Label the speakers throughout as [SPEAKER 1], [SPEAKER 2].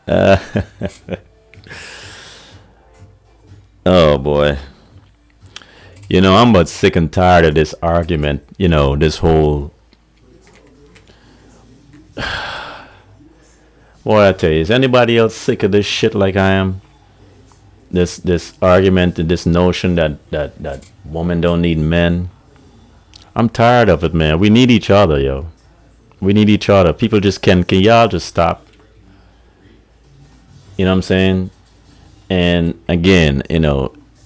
[SPEAKER 1] Uh, oh boy. I'm but sick and tired of this argument. This whole. Boy, I tell you, is anybody else sick of this shit like I am? This argument and this notion that women don't need men. I'm tired of it, man. We need each other, yo. We need each other. People just can y'all just stop? You know what I'm saying? And again,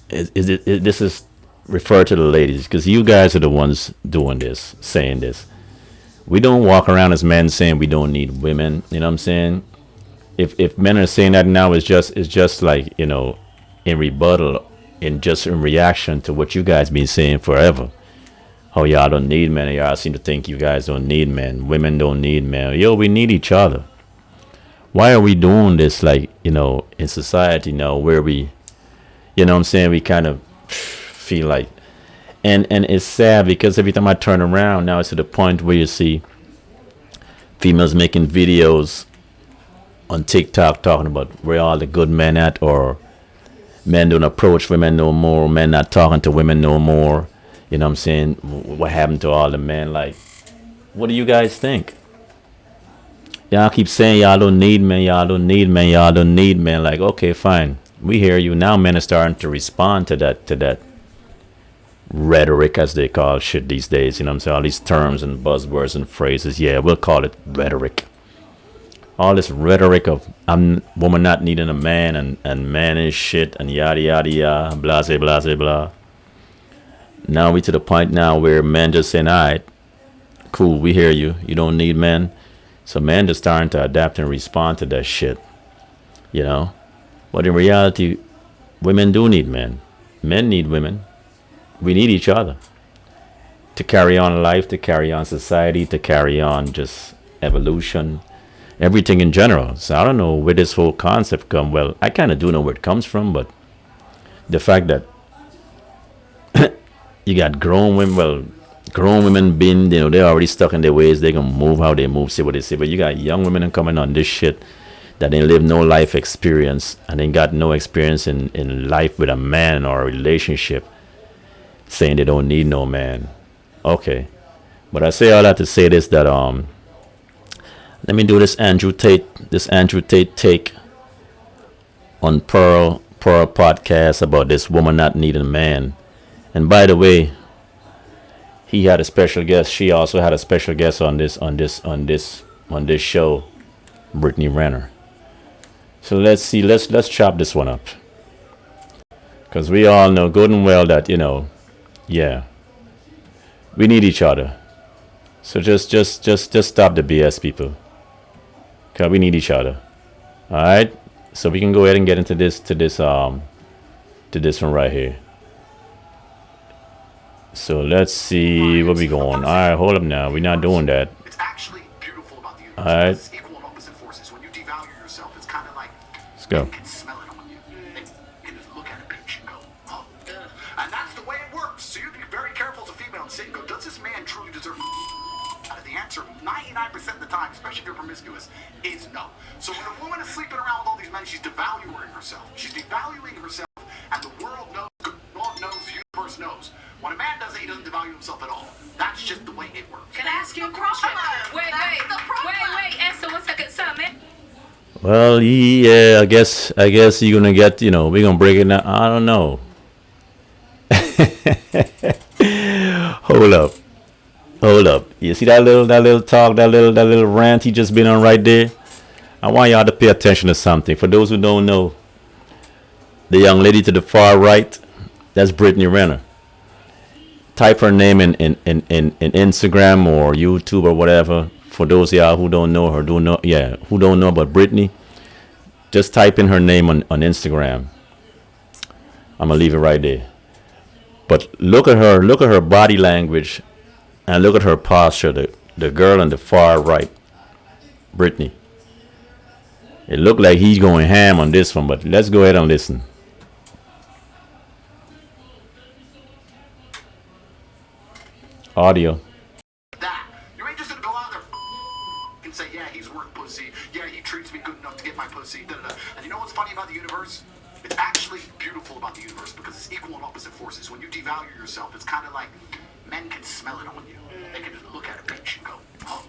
[SPEAKER 1] this is referred to the ladies because you guys are the ones doing this, saying this. We don't walk around as men saying we don't need women. You know what I'm saying? If men are saying that now, it's just like in rebuttal, in reaction to what you guys been saying forever. Oh, y'all don't need men. Y'all seem to think you guys don't need men. Women don't need men. Yo, we need each other. Why are we doing this like, in society now where we, what I'm saying, we kind of feel like, and it's sad because every time I turn around now it's to the point where you see females making videos on TikTok talking about where all the good men at, or men don't approach women no more, men not talking to women no more. You know what I'm saying? What happened to all the men? Like, what do you guys think? Y'all keep saying y'all don't need men, y'all don't need men, y'all don't need men. Like, okay, fine. We hear you. Now men are starting to respond to that rhetoric, as they call shit these days. You know what I'm saying? All these terms and buzzwords and phrases. Yeah, we'll call it rhetoric. All this rhetoric of woman not needing a man and man is shit and yada yada yada, blah blah blah blah. Now we to the point now where men just saying, all right, cool, we hear you. You don't need men. So men just starting to adapt and respond to that shit. But in reality, women do need men. Men need women. We need each other to carry on life, to carry on society, to carry on just evolution, everything in general. So I don't know where this whole concept come. Well, I kind of do know where it comes from, but the fact that you got grown women being, they're already stuck in their ways. They gonna move how they move, say what they say. But you got young women coming on this shit that ain't live no life experience and ain't got no experience in life with a man or a relationship, saying they don't need no man. Okay. But I say all that to say this, that let me do this Andrew Tate take on Pearl podcast about this woman not needing a man. And by the way, he had a special guest. She also had a special guest on this show, Brittney Renner. So let's see. Let's chop this one up, because we all know good and well that yeah, we need each other. So just stop the BS, people. Cause we need each other. All right. So we can go ahead and get into this one right here. So let's see where we going. All right, hold up now. We're not doing that. It's actually beautiful about the universe. All right. It's equal and opposite forces. When you devalue yourself, it's kind of like let's go. They can smell it on you. They can just look at a picture and go, oh, and that's the way it works. So you be very careful as a female and say, go, does this man truly deserve? The answer, 99% of the time, especially if you're promiscuous, is no. So when a woman is sleeping around with all these men, she's devaluing herself. She's devaluing herself, and the world knows, God knows, the universe knows. When a man does it, he doesn't devalue himself at all. That's just the way it works. Can I ask you a question? Wait, answer 1 second, sir, man. Well, yeah, I guess you're gonna get, we're gonna break it down. I don't know. Hold up. You see that little talk, that little rant he just been on right there? I want y'all to pay attention to something. For those who don't know, the young lady to the far right, that's Brittney Renner. Type her name in Instagram or YouTube or whatever. For those of y'all who don't know her, who don't know about Brittney, just type in her name on Instagram. I'm gonna leave it right there. But look at her body language, and look at her posture. The girl on the far right, Brittney. It looked like he's going ham on this one, but let's go ahead and listen. Audio. That. You ain't just gonna go out there
[SPEAKER 2] and say, yeah, he's worth pussy. Yeah, he treats me good enough to get my pussy. Da, da, da. And you know what's funny about the universe? It's actually beautiful about the universe because it's equal and opposite forces. When you devalue yourself, it's kind of like men can smell it on you. They can just look at a bitch and go, oh.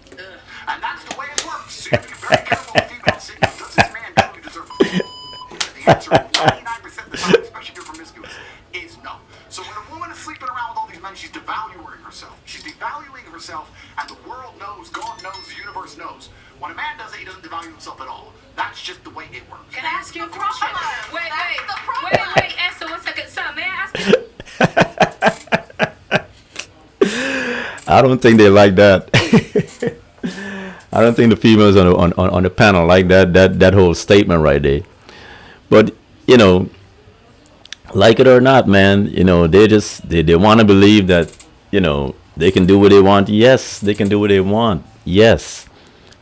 [SPEAKER 2] And that's the way it works. So you have to be very careful with females saying, does this man truly deserve the answer 99% of the time, especially if you're promiscuous, is no. So when a woman is sleeping around with all these men, she's devaluing herself. She's devaluing herself, and the world knows, God knows, the universe knows. When a man does it, he doesn't devalue himself at all. That's just the way it works.
[SPEAKER 3] Can I ask you a question? Wait, Esther, 1 second. Sir, may I ask you?
[SPEAKER 1] I don't think they like that. I don't think the females on the panel like that whole statement right there. But you know, like it or not, man, you know, they want to believe that, you know, they can do what they want. Yes, they can do what they want. Yes,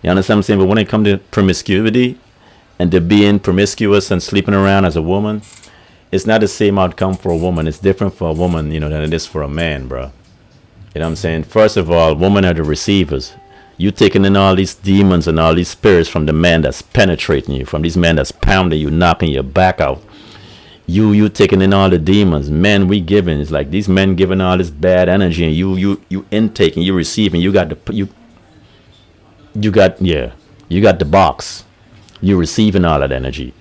[SPEAKER 1] you understand what I'm saying? But when it comes to promiscuity and to being promiscuous and sleeping around as a woman, it's not the same outcome for a woman. It's different for a woman, you know, than it is for a man, bro. You know what I'm saying? First of all, women are the receivers. You taking in all these demons and all these spirits from the man that's penetrating you, from these men that's pounding you, knocking your back out. You taking in all the demons. Men, we giving. It's like these men giving all this bad energy, and you intaking, you receiving. You got the box. You receiving all that energy.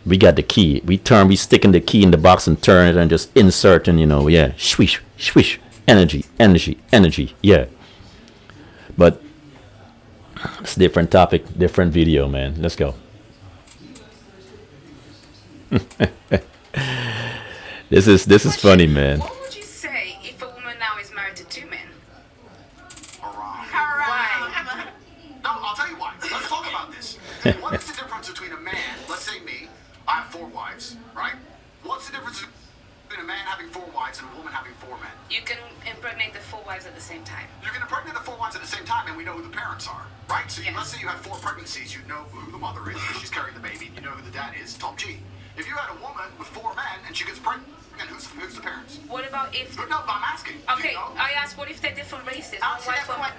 [SPEAKER 1] We got the key. We sticking the key in the box and turn it and just inserting, you know, yeah, swish, swish, energy, yeah. But it's a different topic, different video, man. Let's go. This is funny, man.
[SPEAKER 3] What would you say if a woman now is married to 2 men?
[SPEAKER 2] Why? No, I'll tell you why. Let's talk about this. What is the difference between a man, let's say me, I have 4 wives, right? What's the difference between a man having 4 wives and a woman having 4 men?
[SPEAKER 3] You can impregnate the 4 wives at the same time.
[SPEAKER 2] You can impregnate the 4 wives at the same time, and we know who the parents are, right? So
[SPEAKER 3] Yes.
[SPEAKER 2] let's say you have 4 pregnancies, you know who the mother is because she's carrying the baby, and you know who the dad is, Tom G. If you had a woman with 4 men and she gets pregnant, who's the parents?
[SPEAKER 3] What about if...
[SPEAKER 2] No, I'm asking. Do
[SPEAKER 3] Okay,
[SPEAKER 2] you know?
[SPEAKER 3] I asked, what if they're different races?
[SPEAKER 2] Answer
[SPEAKER 3] One
[SPEAKER 2] that
[SPEAKER 3] wife,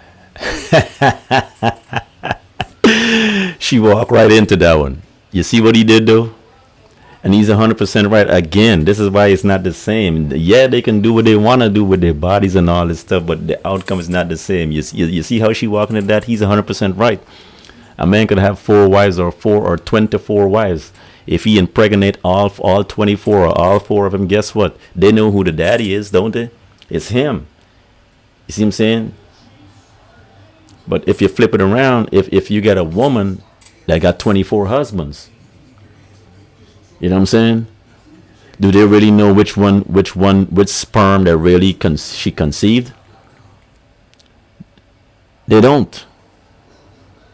[SPEAKER 2] question.
[SPEAKER 1] She walked right into that one. You see what he did though? And he's 100% right. Again, this is why it's not the same. Yeah, they can do what they want to do with their bodies and all this stuff, but the outcome is not the same. You see how she walking into that? He's 100% right. A man could have 4 wives or 4 or 24 wives. If he impregnate all 24 or all 4 of them, guess what? They know who the daddy is, don't they? It's him. You see what I'm saying? But if you flip it around, if you get a woman that got 24 husbands, you know what I'm saying? Do they really know which sperm that really she conceived? They don't.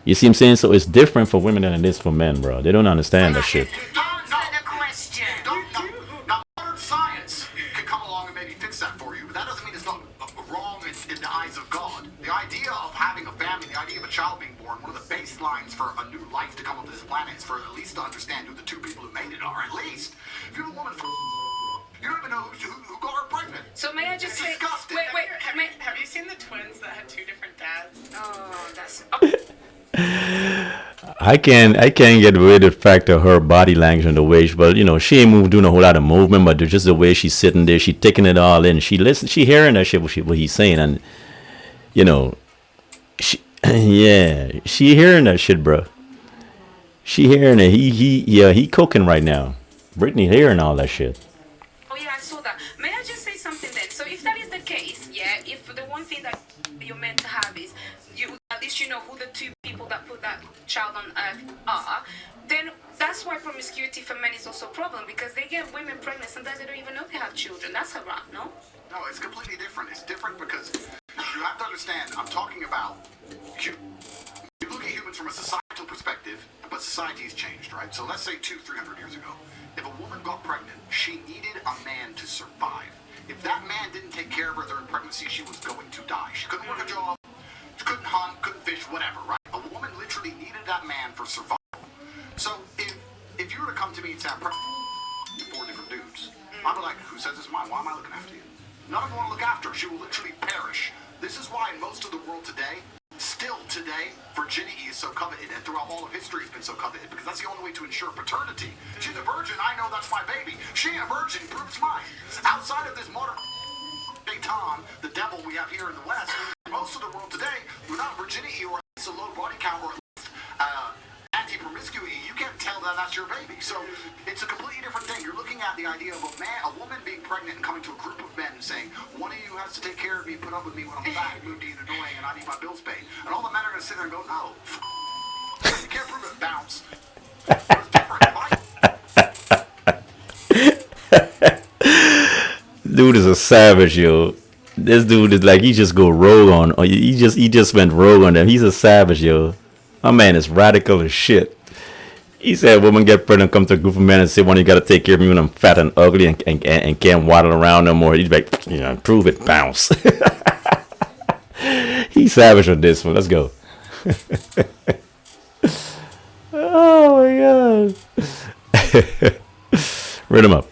[SPEAKER 1] You see what I'm saying? So it's different for women than it is for men, bro. They don't understand that shit.
[SPEAKER 3] answer the question.
[SPEAKER 2] Now, modern science can come along and maybe fix that for you, but that doesn't mean it's not wrong in the eyes of God. The idea of having a family, the idea of a child being born, one of the baselines for a new life to come onto this planet is for at least to understand who the 2 people who made it are. At least. If you're a woman, you don't even know who got her pregnant.
[SPEAKER 3] So may I just
[SPEAKER 2] It's
[SPEAKER 3] say...
[SPEAKER 2] disgusting.
[SPEAKER 3] Wait,
[SPEAKER 4] Have you seen the twins that had 2 different dads?
[SPEAKER 3] Oh, that's...
[SPEAKER 1] I can't get rid of the fact of her body language and the way but you know, she ain't doing a whole lot of movement, but just the way she's sitting there, she taking it all in. She hearing that shit, what he's saying, and you know, she hearing that shit, bro. She hearing it. He cooking right now. Brittney hearing all that shit.
[SPEAKER 3] Oh yeah, I saw that. May I just say something then? So if that is the case, yeah, if the one thing that you're meant to have is at least you know who the 2 people that put that child on earth are, then that's why promiscuity for men is also a problem, because they get women pregnant, sometimes they don't even know they have children. That's a wrong, no?
[SPEAKER 2] No, it's completely different. It's different because you have to understand, I'm talking about, you look at humans from a societal perspective, but society's changed, right? So let's say 200-300 years ago, if a woman got pregnant, she needed a man to survive. If that man didn't take care of her during pregnancy, she was going to die. She couldn't work a job, she couldn't hunt, couldn't fish, whatever, right? A woman literally needed that man for survival. So if you were to come to me and say, I'm pregnant with 4 different dudes, I'd be like, who says it's mine? Why am I looking after you? None of them want to look after her. She will literally perish. This is why in most of the world today, still today, virginity is so coveted, and throughout all of history it's been so coveted, because that's the only way to ensure paternity. She's a virgin, I know that's my baby. She ain't a virgin, prove it's mine. Outside of this modern Tom, the devil we have here in the West, most of the world today, without virginity or at least a low body count or at least anti-promiscuity, you can't tell that that's your baby. So it's a completely different thing. You're looking at the idea of a woman being pregnant and coming to a group of men and saying, one of you has to take care of me, put up with me when I'm fat, moody and annoying, and I need my bills paid. And all the men are going to sit there and go, no, you can't prove it, bounce. It's different.
[SPEAKER 1] Dude is a savage, yo. This dude is like, he just go rogue on, or he just went rogue on them. He's a savage, yo. My man is radical as shit. He said, women get pregnant, come to a group of men and say, one, you gotta take care of me when I'm fat and ugly and can't waddle around no more. He's like, you know, prove it, bounce. He's savage on this one. Let's go. Oh my god. Read him up.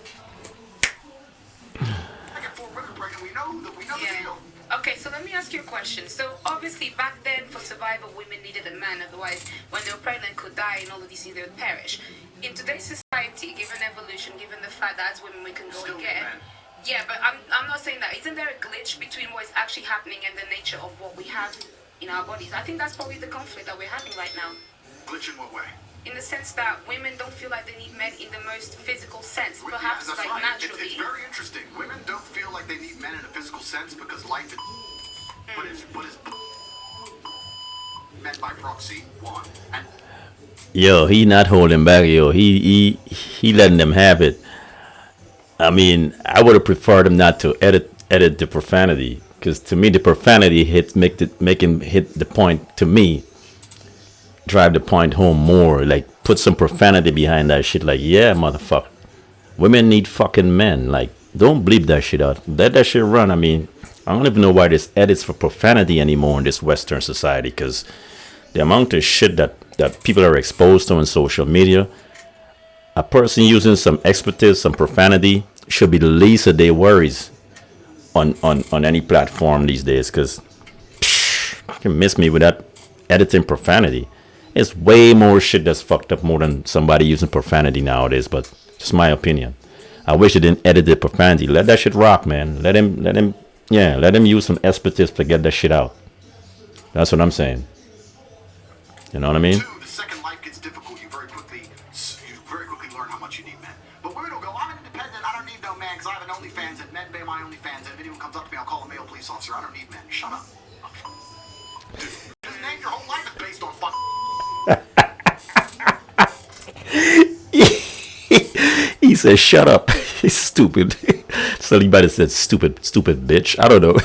[SPEAKER 3] Okay, so let me ask you a question. So obviously back then for survival women needed a man, otherwise when they were pregnant could die and all of these things they would perish. In today's society, given evolution, given the fact that as women we can go and get, yeah, but I'm not saying that. Isn't there a glitch between what is actually happening and the nature of what we have in our bodies? I think that's probably the conflict that we're having right now.
[SPEAKER 2] Glitch in what way?
[SPEAKER 3] In the sense that women don't feel like they need men in the most physical sense, perhaps
[SPEAKER 2] yeah,
[SPEAKER 3] like
[SPEAKER 2] right.
[SPEAKER 3] naturally.
[SPEAKER 2] It's very interesting. Women don't feel like they need men in a physical sense because life is but it's men by proxy, one. And
[SPEAKER 1] yo, he not holding back, yo. He letting them have it. I mean, I would have preferred him not to edit the profanity, because to me the profanity make him hit the point. To me, drive the point home more. Like, put some profanity behind that shit. Like, yeah, motherfucker, women need fucking men. Like, don't bleep that shit out. Let that shit run. I mean, I don't even know why there's edits for profanity anymore in this Western society, because the amount of shit that people are exposed to on social media, a person using some expletives, some profanity, should be the least of their worries on any platform these days, because you can miss me with that editing profanity. It's way more shit that's fucked up more than somebody using profanity nowadays, but just my opinion. I wish they didn't edit the profanity. Let that shit rock, man. Let him use some expletives to get that shit out. That's what I'm saying. You know what I mean?
[SPEAKER 2] two, the second life gets difficult, you very quickly learn how much you need men. But women will go, I'm independent, I don't need no man, because I have an OnlyFans, and men pay my OnlyFans, and if anyone comes up to me, I'll call a male police officer. I don't need men. Shut up. Dude, just name your whole life is based on fuck.
[SPEAKER 1] He said, shut up. He's stupid. Somebody said, stupid bitch. I don't know.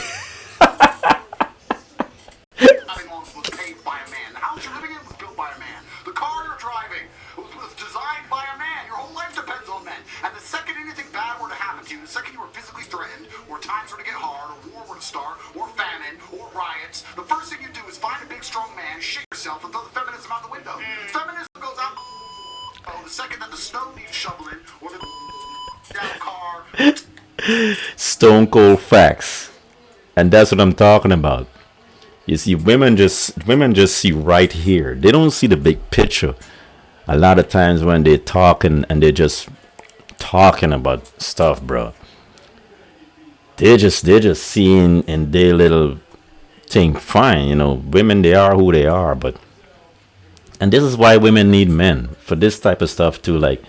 [SPEAKER 2] Nothing wrong was paved by a man. The house you're living in was built by a man. The car you're driving was designed by a man. Your whole life depends on men. And the second anything bad were to happen to you, the second you were physically threatened, or times were to get hard, or war were to start, or famine, or riots, the first thing you do is find a big strong man, shit yourself, and throw the feminism out the window. Feminism goes out the second that the snow needs shoveling, or the down car.
[SPEAKER 1] Stone cold facts. And that's what I'm talking about. You see, women just see right here. They don't see the big picture. A lot of times when they're talking and they're just talking about stuff, bro, they're just seeing in their little thing. Fine, you know, women, they are who they are, but and this is why women need men for this type of stuff too. Like,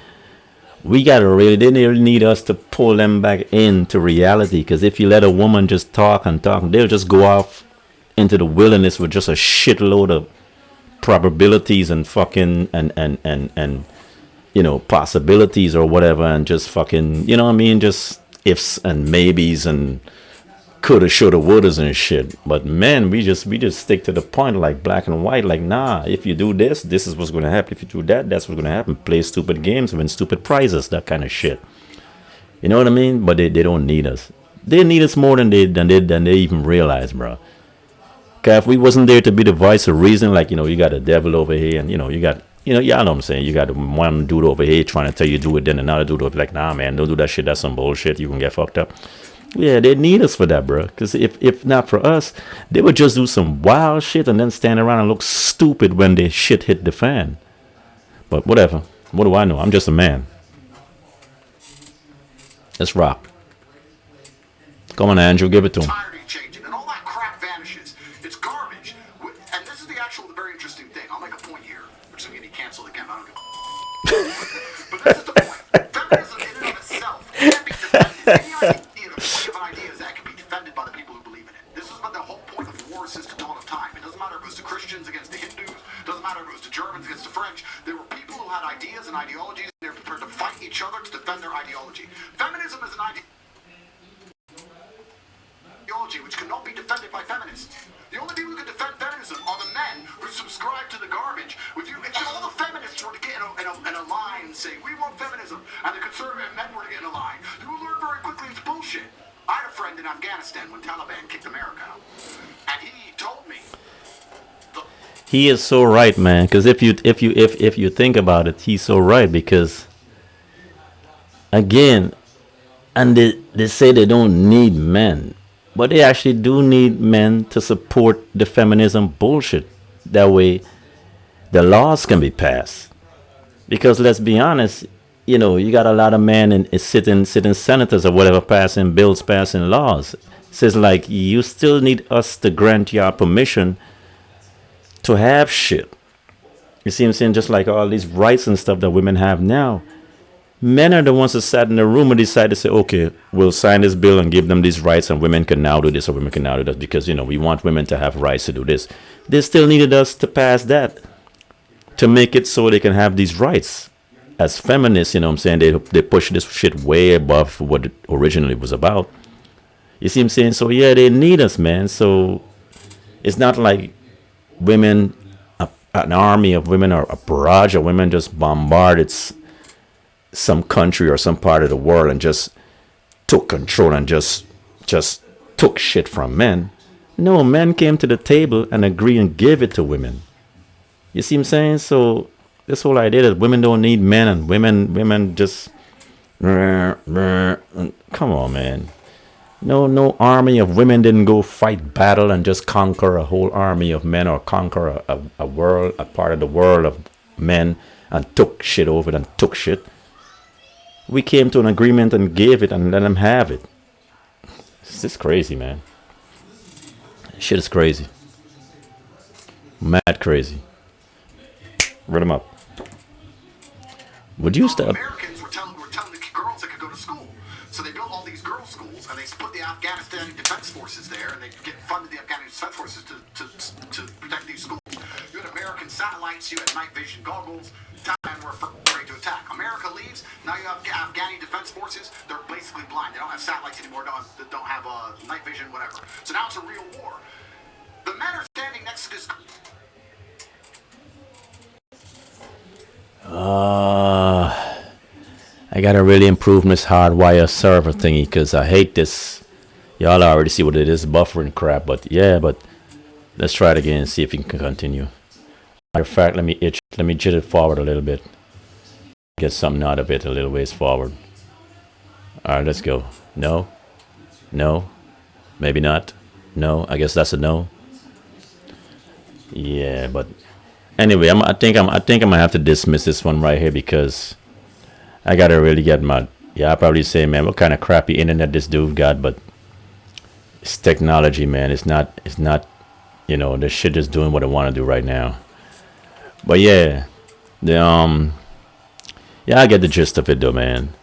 [SPEAKER 1] they really need us to pull them back into reality, because if you let a woman just talk and talk, they'll just go off into the wilderness with just a shitload of probabilities and fucking and you know, possibilities or whatever, and just fucking, you know what I mean, just ifs and maybes and coulda, shoulda, wouldas and shit. But men, we just stick to the point, like black and white. Like, nah, if you do this, this is what's gonna happen. If you do that, that's what's gonna happen. Play stupid games, win stupid prizes, that kind of shit. You know what I mean? But they don't need us. They need us more than they even realize, bro. Cause if we wasn't there to be the voice of reason, like, you know, you got a devil over here, and you know, y'all know what I'm saying. You got one dude over here trying to tell you do it, then another dude over like, nah, man, don't do that shit. That's some bullshit. You can get fucked up. Yeah, they need us for that, bro. Because if not for us, they would just do some wild shit and then stand around and look stupid when they shit hit the fan. But whatever. What do I know? I'm just a man. Let's rock. Come on, Andrew, give it to him.
[SPEAKER 2] Entirety changing, and all that crap vanishes. It's garbage. And this is the actual, very interesting thing. I'll make a point here, which is going to get canceled again. I don't give But this is the point. Feminism in and of itself can't be defended. Any idea, the point of an idea is that can be defended by the people who believe in it. This is what the whole point of war since the dawn of time. It doesn't matter if it was the Christians against the Hindus. It doesn't matter if it was the Germans against the French. There were people who had ideas and ideologies, and they were prepared to fight each other to defend their ideology. Feminism is an ideology which cannot be defended by feminists. The only people who can defend feminism are the men who subscribe to the garbage. If all the feminists were to get in a line saying, we want feminism, and the conservative men were to get in a line, you will learn very quickly it's bullshit. I had a friend in Afghanistan when Taliban kicked America out, and he told me.
[SPEAKER 1] He is so right, man. Because if you think about it, he's so right. Because again, and they say they don't need men. But they actually do need men to support the feminism bullshit. That way, the laws can be passed. Because let's be honest, you got a lot of men in sitting senators or whatever passing bills, passing laws. It says like you still need us to grant your permission to have shit. You see what I'm saying? Just like all these rights and stuff that women have now. Men are the ones that sat in the room and decided to say, okay, we'll sign this bill and give them these rights, and women can now do this or women can now do that because, we want women to have rights to do this. They still needed us to pass that to make it so they can have these rights. As feminists, what I'm saying, they push this shit way above what it originally was about. You see what I'm saying? So, yeah, they need us, man. So it's not like women, an army of women or a barrage of women just bombarded some country or some part of the world and just took control and just took shit from men. No, men came to the table and agreed and gave it to women. You see what I'm saying? So this whole idea that women don't need men and women just come on, man. No army of women didn't go fight battle and just conquer a whole army of men or conquer a world, a part of the world of men and took shit over it and took shit. We came to an agreement and gave it and let them have it. It's just crazy, man. Shit is crazy. Mad crazy. Read them up. Would you stop?
[SPEAKER 2] Americans were telling the girls they could go to school. So they built all these girls' schools, and they put the Afghanistani Defense Forces there, and they funded the Afghanistani Defense Forces to protect these schools. You had American satellites, you had night vision goggles. Taliban were ready to attack. America leaves. Now you have Afghani Defense Forces. They're basically blind. They don't have satellites anymore. Don't have night vision, whatever. So now it's a real war. The men are standing next to this.
[SPEAKER 1] I gotta really improve this hardwire server thingy because I hate this. Y'all already see what it is, buffering crap. But yeah, let's try it again and see if we can continue. Matter of fact, let me jit it forward a little bit. Get something out of it a little ways forward. Alright, let's go. No. Maybe not. No. I guess that's a no. Yeah, but anyway, I think I'm gonna have to dismiss this one right here because I gotta really get my. Yeah, I probably say, man, what kind of crappy internet this dude got, but it's technology, man. It's not. The shit is doing what I want to do right now. But yeah, I get the gist of it though, man.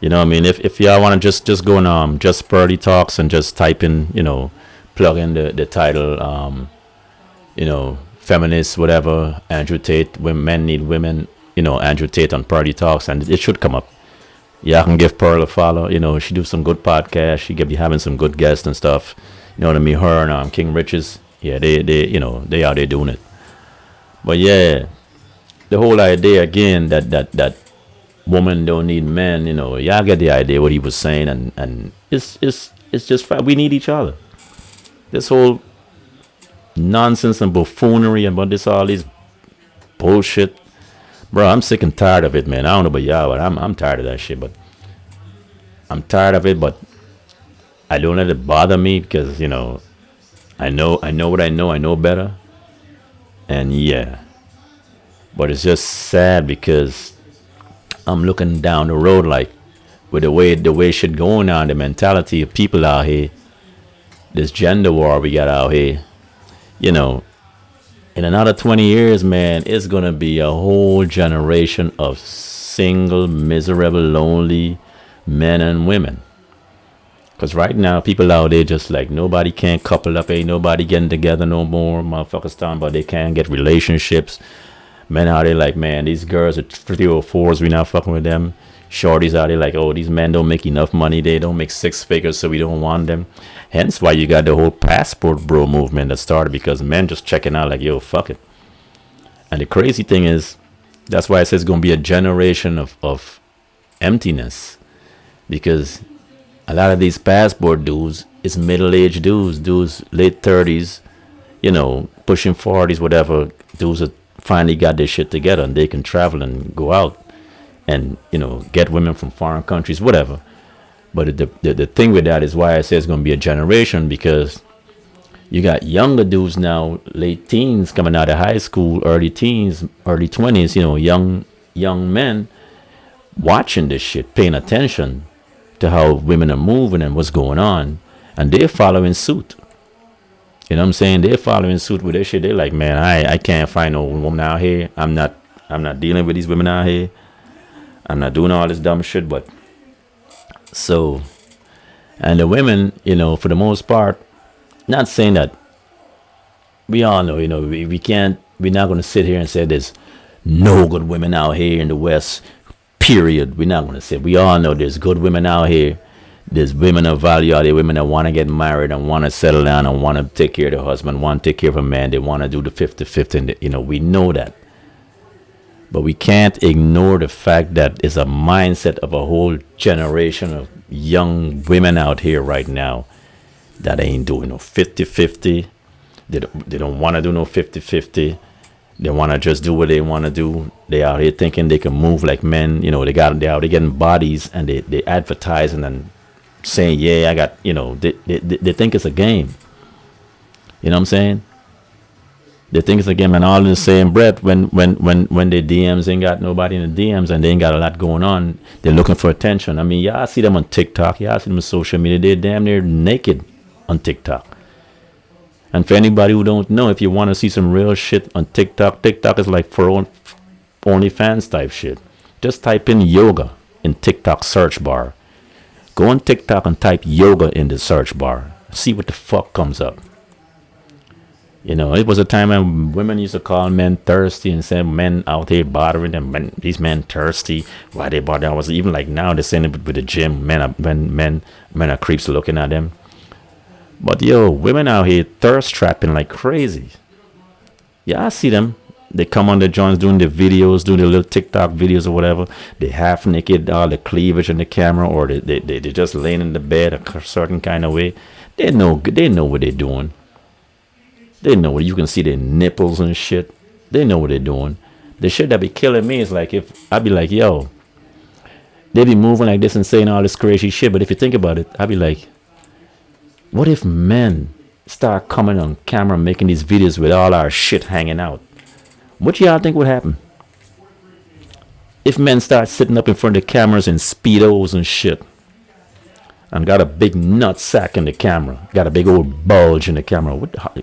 [SPEAKER 1] You know what I mean? If y'all want to just go on just Purdy Talks and just type in, plug in the title, feminist, whatever, Andrew Tate, men need women, Andrew Tate on Purdy Talks, and it should come up. Yeah, I can give Pearl a follow. She do some good podcasts. She be having some good guests and stuff. You know what I mean? Her and King Riches. Yeah, they out there doing it. But yeah, the whole idea again that women don't need men, y'all get the idea what he was saying, and it's just we need each other. This whole nonsense and buffoonery about all these bullshit, bro. I'm sick and tired of it, man. I don't know about y'all, but I'm tired of that shit. But I'm tired of it. But I don't let it bother me because I know what I know better, and yeah. But it's just sad because I'm looking down the road like with the way shit going on, the mentality of people out here, this gender war we got out here, you know, in another 20 years, man, it's gonna be a whole generation of single, miserable, lonely men and women. Cause right now, people out there just like nobody can couple up, ain't nobody getting together no more. Motherfuckers talking about they can't get relationships. Men out there like, man, these girls are 304s, we not fucking with them. Shorties out there like, oh, these men don't make enough money, they don't make six figures, so we don't want them. Hence why you got the whole passport bro movement that started because men just checking out like, yo, fuck it. And the crazy thing is, that's why I say it's gonna be a generation of emptiness. Because a lot of these passport dudes is middle-aged dudes late 30s, pushing 40s, whatever. Dudes that finally got their shit together and they can travel and go out and get women from foreign countries, whatever. But the thing with that is why I say it's going to be a generation, because you got younger dudes now, late teens, coming out of high school, early teens, early 20s, young men watching this shit, paying attention to how women are moving and what's going on, and they're following suit. You know what I'm saying? They're following suit with this shit. They're like, man, I can't find no woman out here. I'm not dealing with these women out here. I'm not doing all this dumb shit. But so, and the women, for the most part, not saying that we all know, we can't, we're not going to sit here and say there's no good women out here in the West, period. We're not going to say, we all know there's good women out here. There's women of value out there, women that want to get married and want to settle down and want to take care of their husband, want to take care of a man. They want to do the 50-50. And, we know that. But we can't ignore the fact that it's a mindset of a whole generation of young women out here right now that ain't doing no 50-50. They don't want to do no 50-50. They want to just do what they want to do. They out here thinking they can move like men. They out there getting bodies and they advertise and then saying, yeah, I got, they think it's a game. You know what I'm saying? They think it's a game, and all in the same breath, when their DMs ain't got nobody in the DMs and they ain't got a lot going on, they're looking for attention. I mean, y'all see them on TikTok, y'all see them on social media, they're damn near naked on TikTok. And for anybody who don't know, if you want to see some real shit on TikTok, TikTok is like for OnlyFans type shit. Just type in yoga in TikTok search bar. Go on TikTok and type yoga in the search bar. See what the fuck comes up. It was a time when women used to call men thirsty and say men out here bothering them. These men thirsty. Why they bother? I was even like now they're saying it with the gym. Men are creeps looking at them. But women out here thirst trapping like crazy. Yeah, I see them. They come on the joints doing the videos, doing the little TikTok videos or whatever. They half naked, all the cleavage in the camera, or they just laying in the bed a certain kind of way. They know what they're doing. They know what you can see their nipples and shit. They know what they're doing. The shit that be killing me is like if I be like, yo, they be moving like this and saying all this crazy shit. But if you think about it, I be like, what if men start coming on camera making these videos with all our shit hanging out? What y'all think would happen? If men start sitting up in front of the cameras in Speedos and shit, and got a big nut sack in the camera, got a big old bulge in the camera,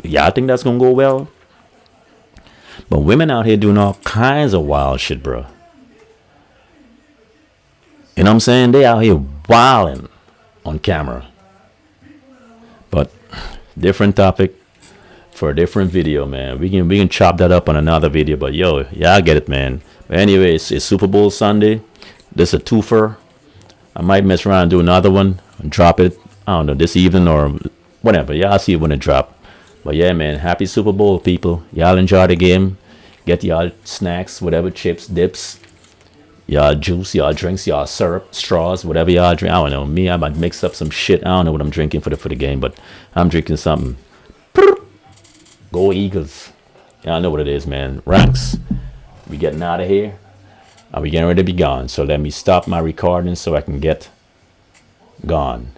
[SPEAKER 1] y'all think that's gonna go well? But women out here doing all kinds of wild shit, bro. You know what I'm saying? They out here wilding on camera. But different topic for a different video, man. We can chop that up on another video. But y'all get it, man. But anyway, it's Super Bowl Sunday. This is a twofer. I might mess around and do another one and drop it, I don't know, this evening or whatever. Y'all see it when it drop. But yeah, man, happy Super Bowl, people. Y'all enjoy the game. Get y'all snacks, whatever, chips, dips, y'all juice, y'all drinks, y'all syrup, straws, whatever y'all drink. I don't know. Me, I might mix up some shit. I don't know what I'm drinking for the game, but I'm drinking something. Go Eagles. Y'all know what it is, man. Ranks. We getting out of here. Are we getting ready to be gone? So let me stop my recording so I can get gone.